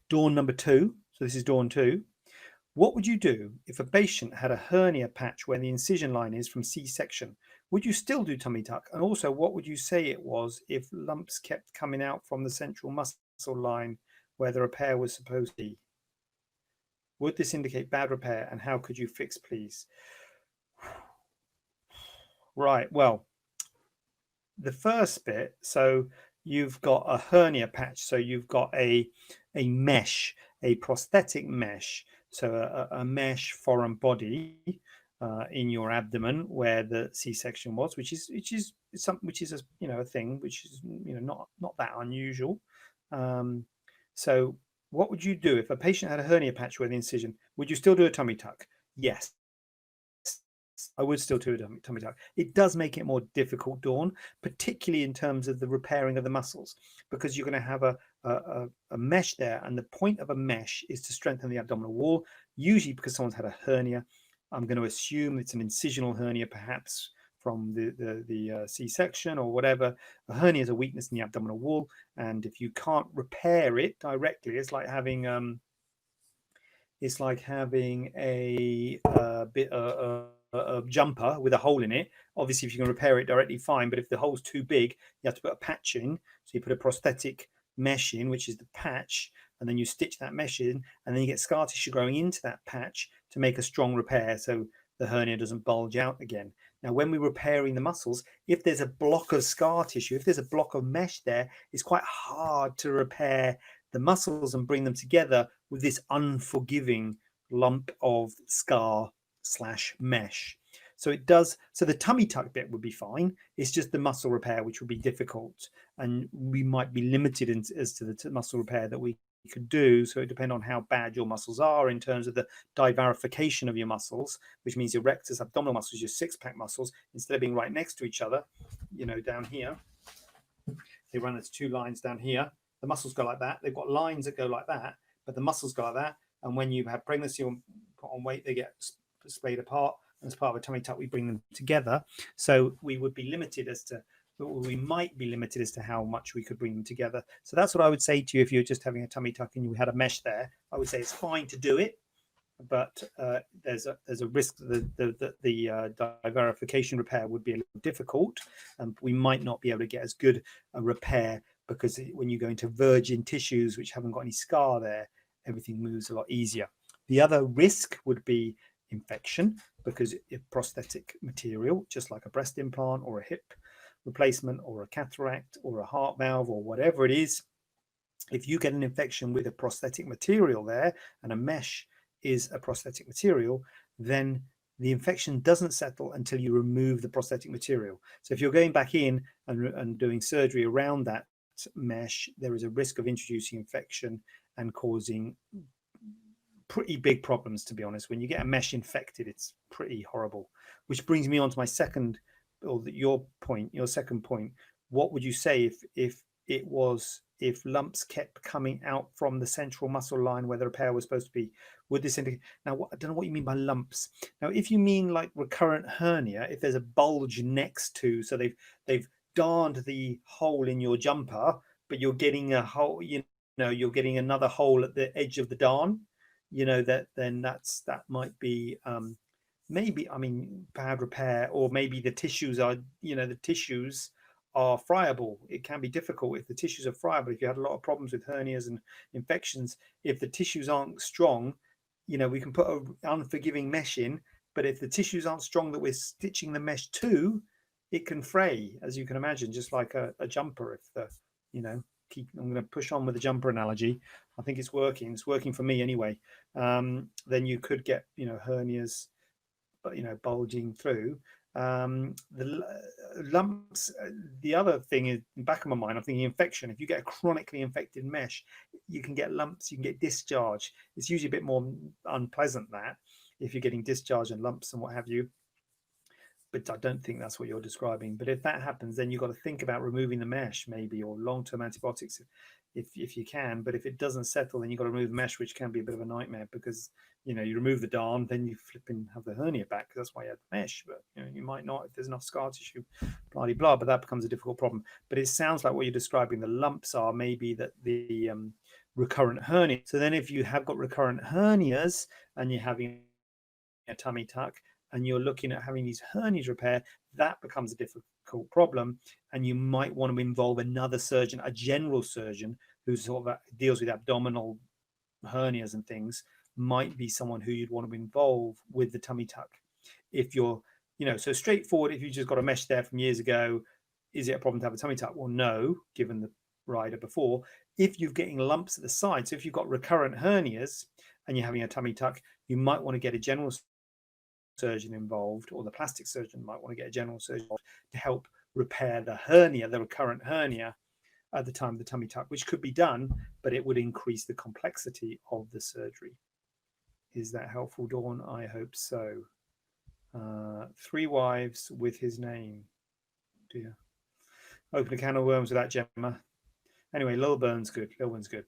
Dawn number 2. So this is dawn 2. What would you do if a patient had a hernia patch where the incision line is from C-section? Would you still do tummy tuck? And also, what would you say it was if lumps kept coming out from the central muscle line where the repair was supposed to be? Would this indicate bad repair, and how could you fix, please? Right, well, the first bit, so you've got a hernia patch, so you've got a mesh, a prosthetic mesh, so a mesh foreign body in your abdomen where the C-section was, which is something which is a thing which is not that unusual. So what would you do if a patient had a hernia patch where the incision? Would you still do a tummy tuck? Yes, I would still do a tummy tuck. It does make it more difficult, Dawn, particularly in terms of the repairing of the muscles, because you're going to have a mesh there, and the point of a mesh is to strengthen the abdominal wall, usually because someone's had a hernia. I'm going to assume it's an incisional hernia, perhaps from the C-section or whatever. A hernia is a weakness in the abdominal wall, and if you can't repair it directly, it's like having a jumper with a hole in it. Obviously, if you can repair it directly, fine. But if the hole's too big, you have to put a patch in. So you put a prosthetic mesh in, which is the patch, and then you stitch that mesh in, and then you get scar tissue growing into that patch to make a strong repair, so the hernia doesn't bulge out again. Now, when we're repairing the muscles, if there's a block of scar tissue, if there's a block of mesh there, it's quite hard to repair the muscles and bring them together with this unforgiving lump of scar / mesh. So it does. So the tummy tuck bit would be fine. It's just the muscle repair which would be difficult, and we might be limited as to the muscle repair that we could do. So it depends on how bad your muscles are in terms of the divarification of your muscles, which means your rectus abdominal muscles, your six-pack muscles, instead of being right next to each other, down here, they run as 2 lines down here. The muscles go like that. They've got lines that go like that, but the muscles go like that. And when you have pregnancy or put on weight, they get splayed apart. And as part of a tummy tuck, we bring them together. So we would be limited we might be limited as to how much we could bring them together. So that's what I would say to you if you're just having a tummy tuck and you had a mesh there. I would say it's fine to do it, but there's a risk that the divarification repair would be a little difficult, and we might not be able to get as good a repair, because when you go into virgin tissues which haven't got any scar there, everything moves a lot easier. The other risk would be infection, because if prosthetic material, just like a breast implant or a hip replacement or a cataract or a heart valve or whatever it is, if you get an infection with a prosthetic material there, and a mesh is a prosthetic material, then the infection doesn't settle until you remove the prosthetic material. So if you're going back in and doing surgery around that mesh, there is a risk of introducing infection and causing pretty big problems, to be honest. When you get a mesh infected, it's pretty horrible. Which brings me on to my your second point. What would you say if lumps kept coming out from the central muscle line where the repair was supposed to be? Would this indicate? Now, I don't know what you mean by lumps. Now, if you mean like recurrent hernia, if there's a bulge next to, so they've darned the hole in your jumper, but you're getting a hole, you're getting another hole at the edge of the darn, that might be maybe, bad repair, or maybe the tissues are friable. It can be difficult if the tissues are friable. If you had a lot of problems with hernias and infections, if the tissues aren't strong, we can put an unforgiving mesh in, but if the tissues aren't strong that we're stitching the mesh to, it can fray, as you can imagine, just like a jumper. If I'm going to push on with the jumper analogy. I think it's working. It's working for me anyway. Then you could get, hernias, bulging through. The lumps. The other thing is, in the back of my mind, I'm thinking infection. If you get a chronically infected mesh, you can get lumps. You can get discharge. It's usually a bit more unpleasant that if you're getting discharge and lumps and what have you. But I don't think that's what you're describing. But if that happens, then you've got to think about removing the mesh, maybe, or long-term antibiotics if you can. But if it doesn't settle, then you've got to remove the mesh, which can be a bit of a nightmare, because you remove the darn, then you flip and have the hernia back, because that's why you had the mesh. But you might not if there's enough scar tissue, blah blah blah. But that becomes a difficult problem. But it sounds like what you're describing, the lumps are maybe that the recurrent hernia. So then if you have got recurrent hernias and you're having a tummy tuck and you're looking at having these hernias repaired, that becomes a difficult problem. And you might want to involve another surgeon, a general surgeon who sort of deals with abdominal hernias and things, might be someone who you'd want to involve with the tummy tuck. If you're, so straightforward, if you just got a mesh there from years ago, is it a problem to have a tummy tuck? Well, no, given the rider before. If you're getting lumps at the side, so if you've got recurrent hernias and you're having a tummy tuck, you might want to get a general surgeon involved, or the plastic surgeon might want to get a general surgeon to help repair the hernia, the recurrent hernia, at the time of the tummy tuck, which could be done, but it would increase the complexity of the surgery. Is that helpful, Dawn? I hope so. 3 wives with his name. Dear. Open a can of worms with that, Gemma. Anyway, Lil Burn's good. Lil one's good.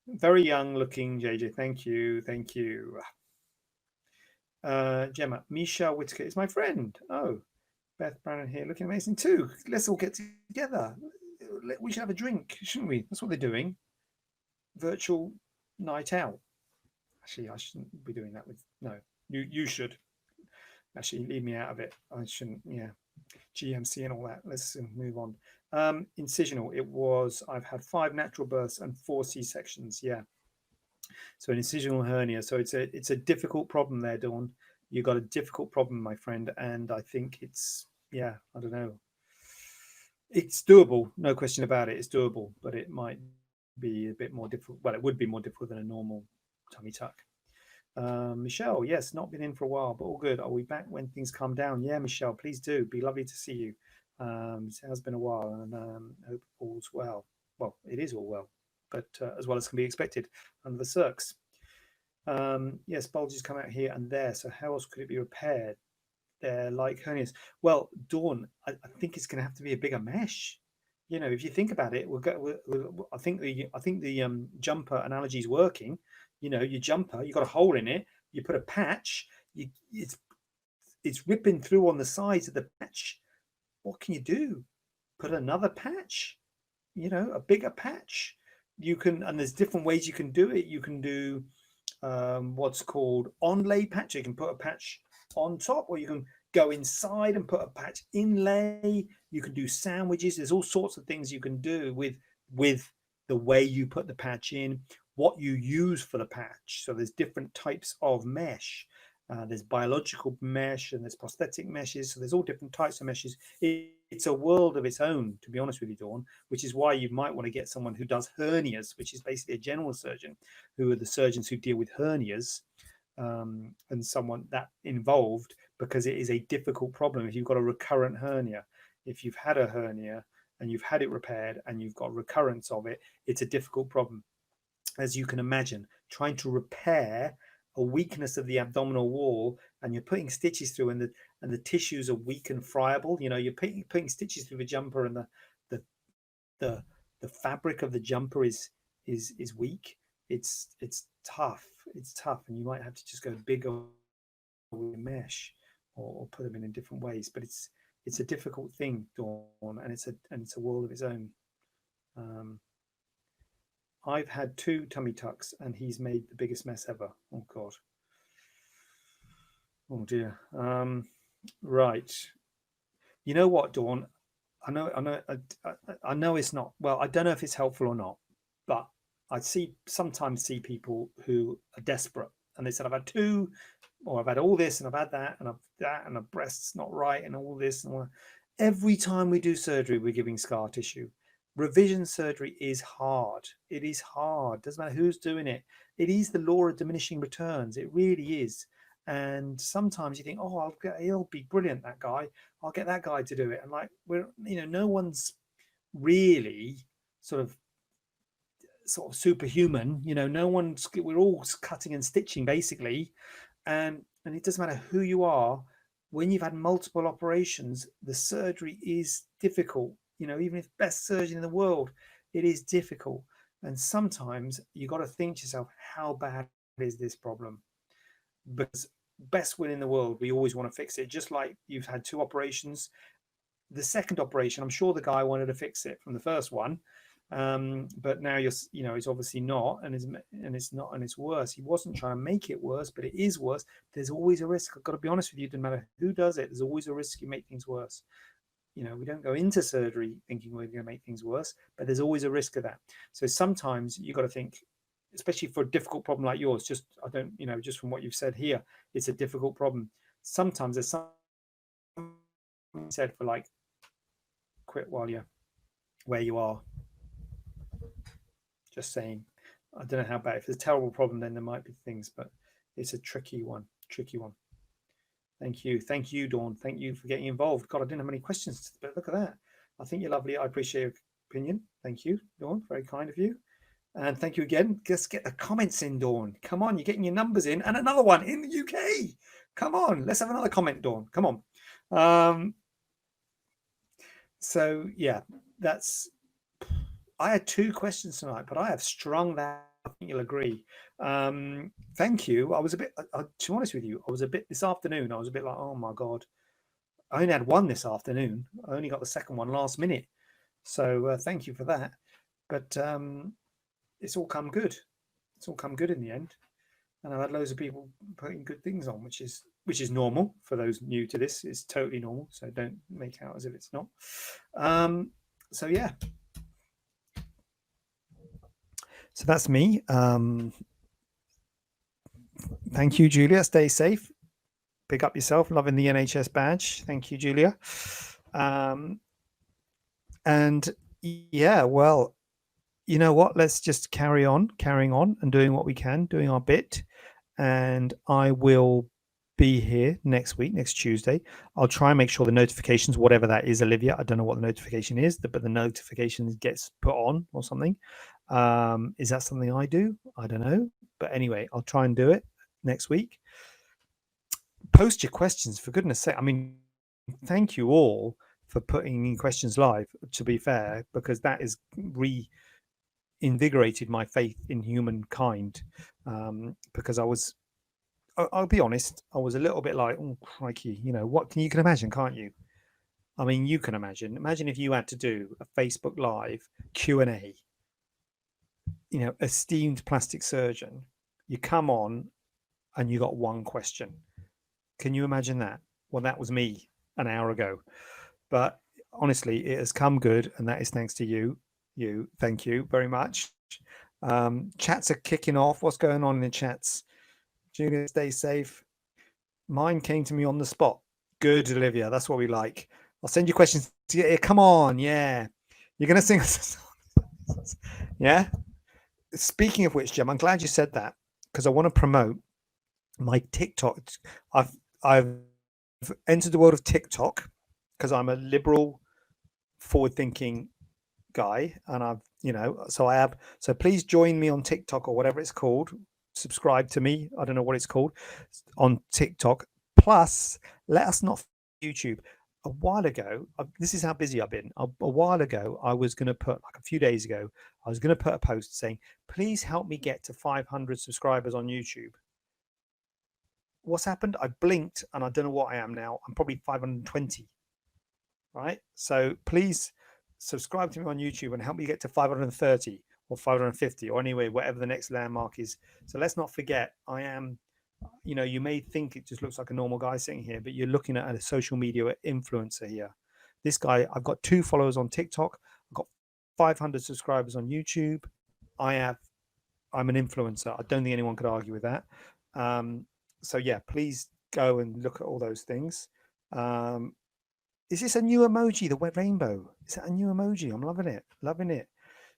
Very young looking, JJ. Thank you. Thank you. Gemma, Michelle Whitaker is my friend. Oh, Beth Brannon here, looking amazing too. Let's all get together. We should have a drink, shouldn't we? That's what they're doing. Virtual night out. Actually, I shouldn't be doing that with. No, you should. Actually, leave me out of it. I shouldn't. Yeah, GMC and all that. Let's move on. Incisional. It was. I've had 5 natural births and 4 C-sections. Yeah. So an incisional hernia. So it's a difficult problem there, Dawn. You got a difficult problem, my friend, and I think it's I don't know. It's doable, no question about it. It's doable, but it might be a bit more difficult. Well, it would be more difficult than a normal tummy tuck. Michelle, yes, not been in for a while, but all good. Are we back when things calm down? Yeah, Michelle, please do. Be lovely to see you. It has been a while, and hope all's well. Well, it is all well, but as well as can be expected under the circs. Yes, bulges come out here and there. So how else could it be repaired? They're like hernias. Well, Dawn, I think it's going to have to be a bigger mesh. If you think about it, I think the jumper analogy is working. Your jumper, you got a hole in it. You put a patch. It's ripping through on the sides of the patch. What can you do? Put another patch. A bigger patch. You can, and there's different ways you can do it. You can do what's called onlay patch. You can put a patch on top, or you can go inside and put a patch inlay. You can do sandwiches. There's all sorts of things you can do with the way you put the patch in, what you use for the patch. So there's different types of mesh. There's biological mesh and there's prosthetic meshes. So there's all different types of meshes. It's a world of its own, to be honest with you, Dawn, which is why you might want to get someone who does hernias, which is basically a general surgeon, who are the surgeons who deal with hernias, and someone that involved, because it is a difficult problem. If you've got a recurrent hernia, if you've had a hernia and you've had it repaired and you've got recurrence of it, it's a difficult problem. As you can imagine, trying to repair a weakness of the abdominal wall, and you're putting stitches through, and the tissues are weak and friable. You're putting stitches through the jumper, and the fabric of the jumper is weak. It's tough. It's tough, and you might have to just go bigger with mesh, or put them in different ways. But it's a difficult thing, Dawn, and it's a world of its own. I've had 2 tummy tucks, and he's made the biggest mess ever. Oh God. Oh dear. Right. You know what, Dawn? I know it's not. Well, I don't know if it's helpful or not, but I sometimes see people who are desperate, and they said, I've had 2, or I've had all this, and I've had that, and I've that, and the breast's not right, and all this, and all that. Every time we do surgery, we're giving scar tissue. Revision surgery is hard. It is hard. Doesn't matter who's doing it. It is the law of diminishing returns. It really is. And sometimes you think, oh, he'll be brilliant, that guy. I'll get that guy to do it. And like, no one's really sort of superhuman. No one's. We're all cutting and stitching basically, and it doesn't matter who you are. When you've had multiple operations, the surgery is difficult. Even if best surgeon in the world, it is difficult. And sometimes you got to think to yourself, how bad is this problem? Because best will in the world, we always want to fix it. Just like you've had 2 operations. The second operation, I'm sure the guy wanted to fix it from the first one. But now it's obviously not, and it's worse. He wasn't trying to make it worse, but it is worse. There's always a risk. I've got to be honest with you. Doesn't matter who does it. There's always a risk you make things worse. We don't go into surgery thinking we're going to make things worse, but there's always a risk of that. So sometimes you got to think, especially for a difficult problem like yours. Just from what you've said here, it's a difficult problem. Sometimes there's something said for like quit while you're where you are. Just saying. I don't know how bad. If it's a terrible problem, then there might be things, but it's a tricky one. Thank you, Dawn. Thank you for getting involved. God, I didn't have many questions, but look at that. I think you're lovely. I appreciate your opinion. Thank you, Dawn. Very kind of you. And thank you again. Just get the comments in, Dawn. Come on, you're getting your numbers in. And another one in the UK. Come on, let's have another comment, Dawn. Come on. So yeah, I had 2 questions tonight, but I have strung that. I think you'll agree. Thank you. I was a bit, to be honest with you, this afternoon, I was a bit like, oh my God. I only had 1 this afternoon. I only got the second one last minute. So thank you for that. But it's all come good. It's all come good in the end. And I've had loads of people putting good things on, which is normal for those new to this. It's totally normal. So don't make out as if it's not. So yeah. So that's me. Thank you, Julia. Stay safe. Pick up yourself. Loving the NHS badge. Thank you, Julia. And yeah, well, you know what? Let's just carrying on and doing what we can, doing our bit. And I will be here next week, next Tuesday. I'll try and make sure the notifications, whatever that is, Olivia, I don't know what the notification is, but the notification gets put on or something. Is that something I do? I don't know. But anyway, I'll try and do it next week. Post your questions, for goodness sake. I mean, thank you all for putting in questions live, to be fair, because that is reinvigorated my faith in humankind. Because I'll be honest, I was a little bit like, oh, crikey, what you can imagine, can't you? I mean, you can imagine. Imagine if you had to do a Facebook Live Q&A. Esteemed plastic surgeon, you come on and you got 1 question. Can you imagine that? Well, that was me an hour ago. But honestly, it has come good, and that is thanks to you. Thank you very much. Chats are kicking off. What's going on in the chats? Julia, stay safe. Mine came to me on the spot. Good, Olivia. That's what we like. I'll send you questions. Come on. Yeah. You're going to sing us a song. Yeah. Speaking of which, Jim, I'm glad you said that, because I want to promote my TikTok. I've entered the world of TikTok because I'm a liberal, forward-thinking guy, and so please join me on TikTok or whatever it's called. Subscribe to me. I don't know what it's called on TikTok. Plus, let us not YouTube. A while ago, this is how busy I've been. A while ago, I was going to put, like a few days ago, I was going to put a post saying, please help me get to 500 subscribers on YouTube. What's happened? I blinked and I don't know what I am now. I'm probably 520. Right? So please subscribe to me on YouTube and help me get to 530 or 550 or anyway, whatever the next landmark is. So let's not forget, I am, you may think it just looks like a normal guy sitting here, but you're looking at a social media influencer here. This guy, I've got 2 followers on TikTok. I've got 500 subscribers on YouTube. I'm an influencer. I don't think anyone could argue with that. So yeah, please go and look at all those things. Is this a new emoji, the wet rainbow? Is that a new emoji? I'm loving it.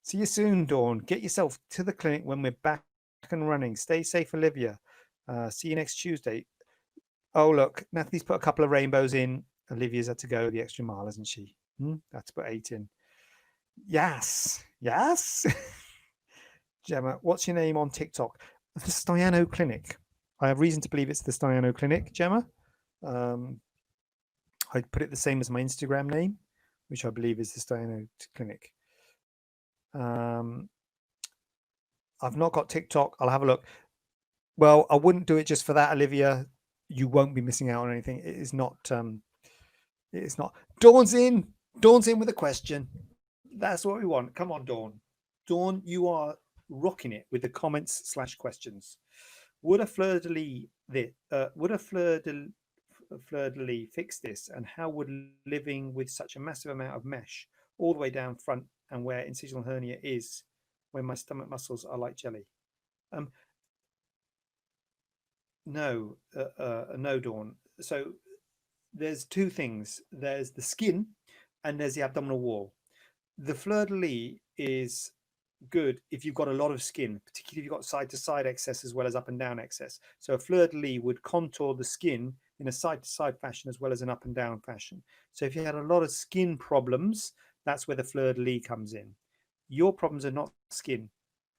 See you soon, Dawn. Get yourself to the clinic when we're back and running. Stay safe, Olivia. See you next Tuesday. Oh, look, Natalie's put a couple of rainbows in. Olivia's had to go the extra mile, hasn't she? Had to put 8 in. Yes. Gemma, what's your name on TikTok? The Stoiano Clinic. I have reason to believe it's the Stoiano Clinic, Gemma. I put it the same as my Instagram name, which I believe is the Stoiano Clinic. I've not got TikTok. I'll have a look. Well, I wouldn't do it just for that, Olivia. You won't be missing out on anything. It is not. Dawn's in with a question. That's what we want. Come on, Dawn. Dawn, you are rocking it with the comments / questions. Would a fleur de lis would a fleur de lis fix this, and how would living with such a massive amount of mesh all the way down front and where incisional hernia is, when my stomach muscles are like jelly? Um, no, no, Dawn. So there's two things. There's the skin, and there's the abdominal wall. The fleur de lis is good if you've got a lot of skin, particularly if you've got side to side excess as well as up and down excess. So a fleur de lis would contour the skin in a side to side fashion as well as an up and down fashion. So if you had a lot of skin problems, that's where the fleur de lis comes in. Your problems are not skin,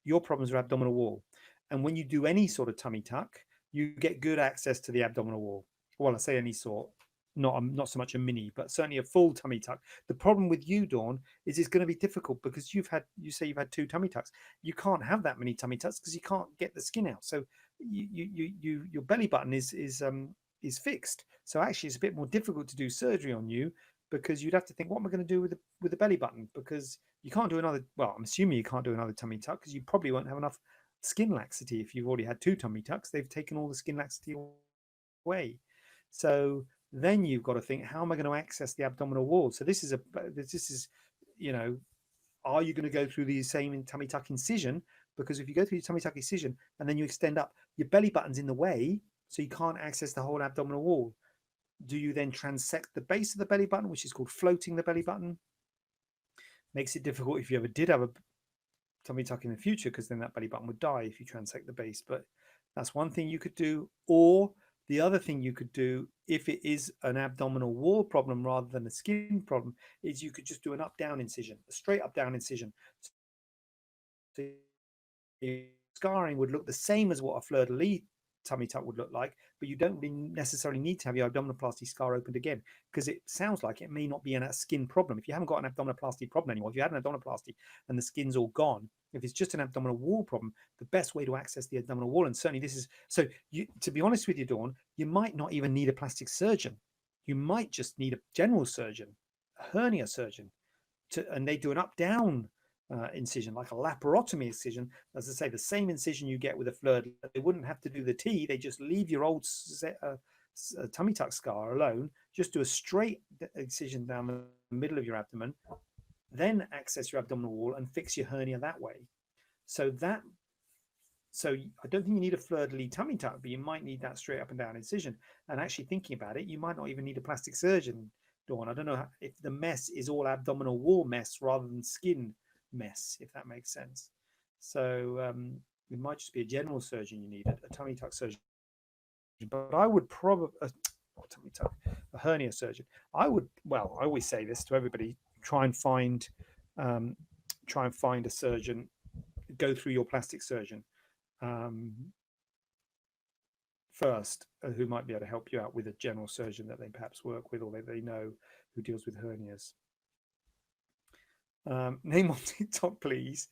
your problems are abdominal wall. And when you do any sort of tummy tuck, you get good access to the abdominal wall. Well, I say any sort, not so much a mini, but certainly a full tummy tuck. The problem with you, Dawn, is it's going to be difficult because you say you've had 2 tummy tucks. You can't have that many tummy tucks because you can't get the skin out. So your belly button is fixed. So actually, it's a bit more difficult to do surgery on you because you'd have to think, what am I going to do with the belly button? Because you can't do another. Well, I'm assuming you can't do another tummy tuck because you probably won't have enough skin laxity if you've already had 2 tummy tucks. They've taken all the skin laxity away. So then you've got to think, how am I going to access the abdominal wall? So this is, you know, are you going to go through the same tummy tuck incision? Because if you go through your tummy tuck incision and then you extend up, your belly button's in the way, so you can't access the whole abdominal wall. Do you then transect the base of the belly button, which is called floating the belly button? Makes it difficult if you ever did have a tummy tuck in the future, because then that belly button would die if you transect the base. But that's one thing you could do. Or the other thing you could do, if it is an abdominal wall problem rather than a skin problem, is you could just do an up-down incision, a straight up-down incision. So scarring would look the same as what a fleur de lis tummy tuck would look like, but you don't really necessarily need to have your abdominoplasty scar opened again, because it sounds like it may not be a skin problem. If you haven't got an abdominoplasty problem anymore, if you had an abdominoplasty and the skin's all gone, if it's just an abdominal wall problem, the best way to access the abdominal wall, and certainly this is, so you, to be honest with you, Dawn, you might not even need a plastic surgeon. You might just need a general surgeon, a hernia surgeon, and they do an up-down incision, like a laparotomy incision. As I say, the same incision you get with a fleur. They wouldn't have to do the T. They just leave your old tummy tuck scar alone. Just do a straight incision down the middle of your abdomen, then access your abdominal wall and fix your hernia that way. So I don't think you need a fleur de lis tummy tuck, but you might need that straight up and down incision. And actually thinking about it, you might not even need a plastic surgeon, Dawn. I don't know if the mess is all abdominal wall mess rather than skin mess, if that makes sense. So it might just be a general surgeon you need, a tummy tuck surgeon. But I would probably tummy tuck, a hernia surgeon. I would, well, I always say this to everybody: try and find a surgeon. Go through your plastic surgeon first, who might be able to help you out with a general surgeon that they perhaps work with or they know who deals with hernias. Name on TikTok, please.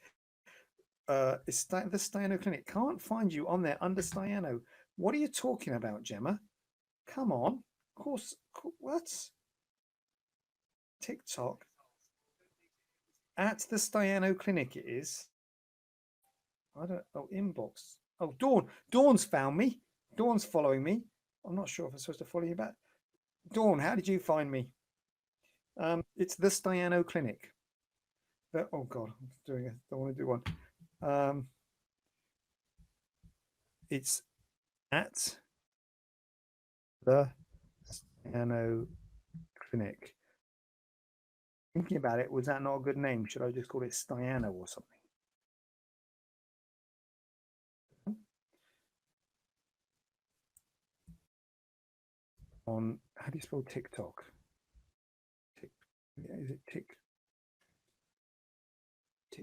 Is the Staiano Clinic. Can't find you on there under Staiano. What are you talking about, Gemma? Come on. Of course. What? TikTok. At the Staiano Clinic it is. I don't. Oh, inbox. Oh, Dawn. Dawn's found me. Dawn's following me. I'm not sure if I'm supposed to follow you back. Dawn, how did you find me? It's the Staiano Clinic. Oh God, I'm doing it. I want to do one. It's at the Staiano Clinic. Thinking about it, was that not a good name? Should I just call it Staiano or something? On, how do you spell TikTok? Is it tick?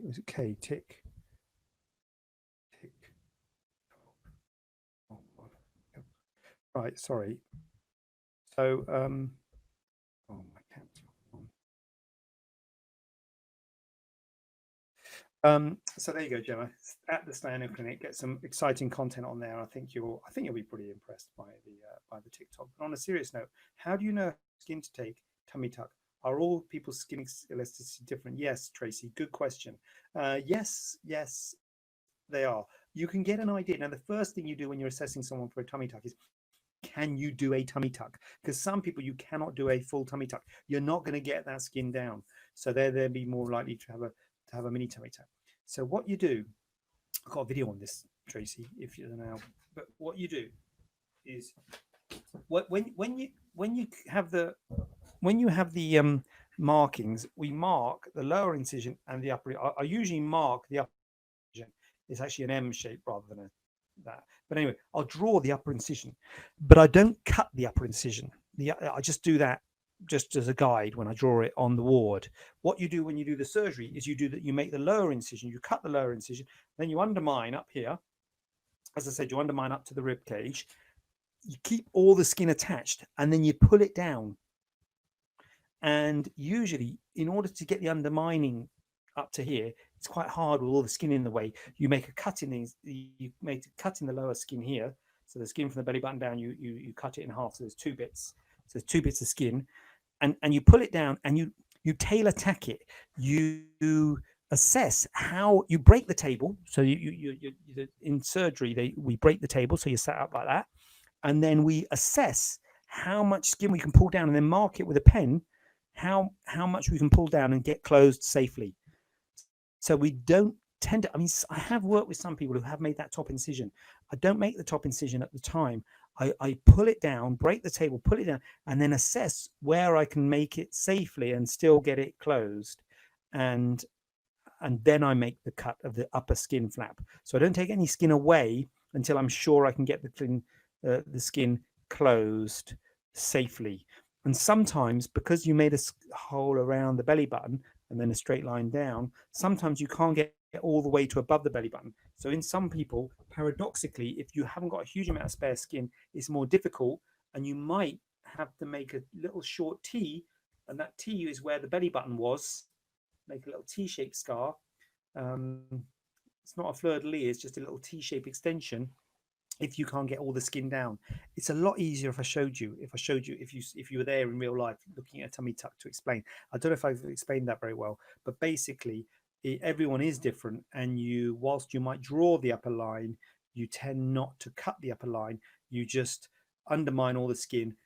Was it K? Tick. Oh, right, sorry. So oh, my cat's so there you go, Gemma. At the Staiano Clinic, get some exciting content on there. I think you'll be pretty impressed by the TikTok. But on a serious note, how do you know skin to take tummy tuck Are all people's skin elasticity different? Yes, Tracy, good question. Yes, they are. You can get an idea. Now, the first thing you do when you're assessing someone for a tummy tuck is, can you do a tummy tuck? Because some people, you cannot do a full tummy tuck. You're not going to get that skin down, so they'll be more likely to have a mini tummy tuck. So what you do, I've got a video on this, Tracy, if you know. But what you do is, when you have the markings, we mark the lower incision and the upper. I usually mark the upper incision. It's actually an M shape rather than that. But anyway, I'll draw the upper incision, but I don't cut the upper incision. I just do that just as a guide when I draw it on the ward. What you do when you do the surgery is you do that. You make the lower incision. You cut the lower incision. Then you undermine up here. As I said, you undermine up to the rib cage. You keep all the skin attached, and then you pull it down. And usually, in order to get the undermining up to here, it's quite hard with all the skin in the way. You make a cut in these. You make a cut in the lower skin here. So the skin from the belly button down, you cut it in half. So there's two bits. So there's two bits of skin, and you pull it down, and you tailor tack it. You assess how you break the table. So you in surgery we break the table. So you set up like that, and then we assess how much skin we can pull down, and then mark it with a pen how much we can pull down and get closed safely. So we don't tend to, I mean, I have worked with some people who have made that top incision. I don't make the top incision at the time. I pull it down, break the table, pull it down, and then assess where I can make it safely and still get it closed. And then I make the cut of the upper skin flap. So I don't take any skin away until I'm sure I can get the skin closed safely. And sometimes, because you made a hole around the belly button and then a straight line down, sometimes you can't get all the way to above the belly button. So in some people, paradoxically, if you haven't got a huge amount of spare skin, it's more difficult, and you might have to make a little short T, and that T is where the belly button was. Make a little T-shaped scar. It's not a fleur de lis, it's just a little T-shaped extension. If you can't get all the skin down, it's a lot easier if I showed you. If you were there in real life looking at a tummy tuck to explain. I don't know if I've explained that very well, but basically everyone is different, and whilst you might draw the upper line, you tend not to cut the upper line. You just undermine all the skin,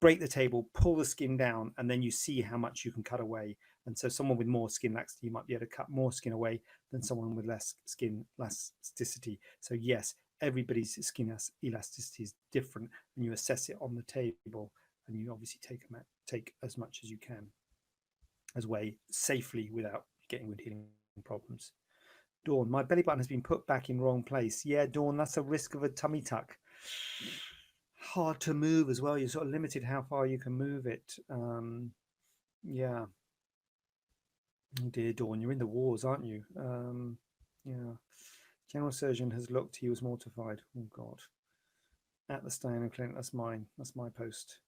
break the table, pull the skin down, and then you see how much you can cut away. And so someone with more skin laxity, you might be able to cut more skin away than someone with less skin elasticity. So yes, everybody's skin elasticity is different, and you assess it on the table, and you obviously take as much as you can as way safely without getting wound healing problems. Dawn, my belly button has been put back in wrong place. Yeah, Dawn, that's a risk of a tummy tuck. Hard to move as well. You're sort of limited how far you can move it. Yeah. Oh dear, Dawn, you're in the wars, aren't you? Yeah. General surgeon has looked. He was mortified. Oh God. At the Steiner Clinic. That's mine. That's my post.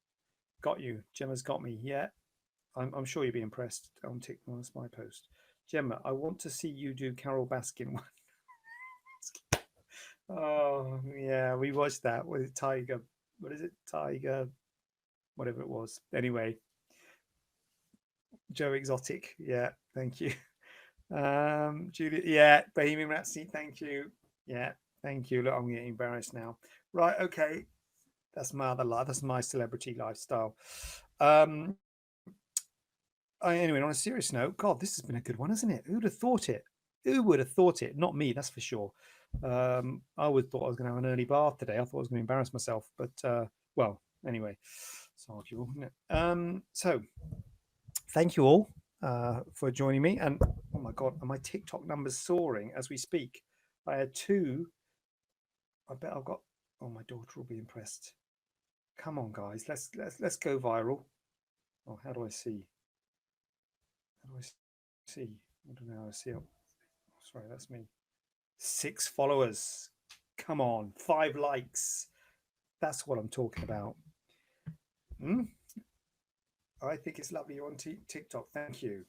Got you. Gemma's got me. Yeah. I'm sure you'll be impressed. On TikTok. That's my post. Gemma, I want to see you do Carol Baskin one. Oh yeah, we watched that with Tiger. What is it? Tiger, whatever it was. Anyway, Joe Exotic. Yeah, thank you. Julia. Yeah, Bohemian Rhapsody. Thank you. Yeah, thank you. Look, I'm getting embarrassed now. Right. Okay. That's my other life. That's my celebrity lifestyle. Anyway, on a serious note, God, this has been a good one, hasn't it? Who'd have thought it? Who would have thought it? Not me, that's for sure. I would thought I was going to have an early bath today. I thought I was going to embarrass myself, but well, anyway, it's arguable, isn't it? So, thank you all for joining me. And oh my God, are my TikTok numbers soaring as we speak? I had 2. I bet I've got. Oh, my daughter will be impressed. Come on, guys, let's go viral. Oh, how do I see? How do I see? I don't know how I see it. Oh, sorry, that's me. 6 followers. Come on, 5 likes. That's what I'm talking about. I think it's lovely you're on TikTok. Thank you.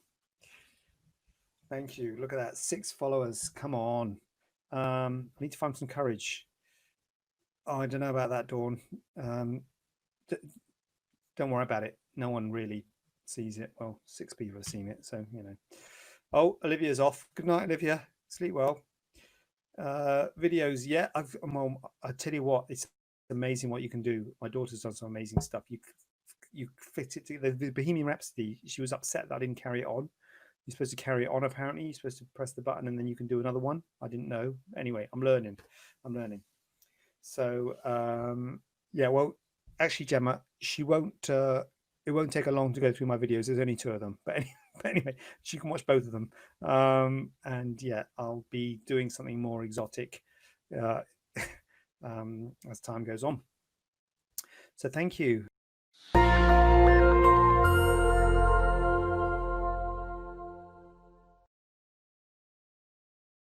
Thank you. Look at that. 6 followers. Come on. I need to find some courage. Oh, I don't know about that, Dawn. Don't worry about it. No one really sees it. Well, 6 people have seen it, so you know. Oh, Olivia's off. Good night, Olivia. Sleep well. Videos, yeah. I tell you what, it's amazing what you can do. My daughter's done some amazing stuff. You fit it together. The Bohemian Rhapsody, she was upset that I didn't carry it on. You're supposed to carry it on, apparently. You're supposed to press the button and then you can do another one. I didn't know. Anyway, I'm learning. So yeah, well, actually, Gemma, she won't it won't take her long to go through my videos. There's only 2 of them, but anyway, she can watch both of them. And yeah, I'll be doing something more exotic as time goes on. So thank you.